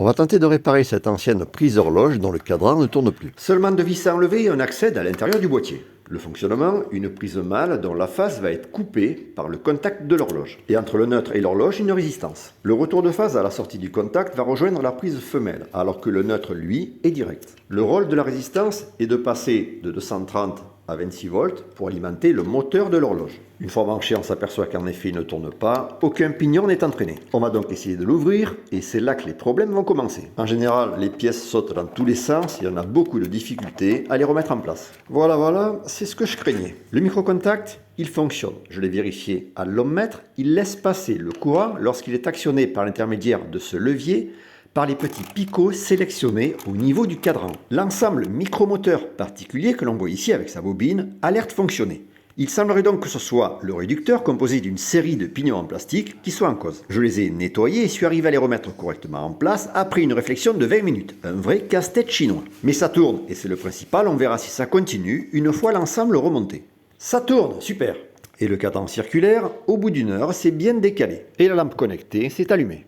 On va tenter de réparer cette ancienne prise horloge dont le cadran ne tourne plus. Seulement 2 vis à enlever et on accède à l'intérieur du boîtier. Le fonctionnement, une prise mâle dont la face va être coupée par le contact de l'horloge. Et entre le neutre et l'horloge, une résistance. Le retour de phase à la sortie du contact va rejoindre la prise femelle, alors que le neutre, lui, est direct. Le rôle de la résistance est de passer de 230 à 26 volts pour alimenter le moteur de l'horloge. Une fois branché, on s'aperçoit qu'en effet il ne tourne pas, aucun pignon n'est entraîné. On va donc essayer de l'ouvrir et c'est là que les problèmes vont commencer. En général, les pièces sautent dans tous les sens et on a beaucoup de difficultés à les remettre en place. Voilà, c'est ce que je craignais. Le microcontact, il fonctionne. Je l'ai vérifié à l'ohmmètre, il laisse passer le courant lorsqu'il est actionné par l'intermédiaire de ce levier par les petits picots sélectionnés au niveau du cadran. L'ensemble micromoteur particulier que l'on voit ici avec sa bobine a l'air de fonctionner. Il semblerait donc que ce soit le réducteur composé d'une série de pignons en plastique qui soit en cause. Je les ai nettoyés et suis arrivé à les remettre correctement en place après une réflexion de 20 minutes. Un vrai casse-tête chinois. Mais ça tourne et c'est le principal, on verra si ça continue une fois l'ensemble remonté. Ça tourne, super. Et le cadran circulaire, au bout d'une heure, s'est bien décalé. Et la lampe connectée s'est allumée.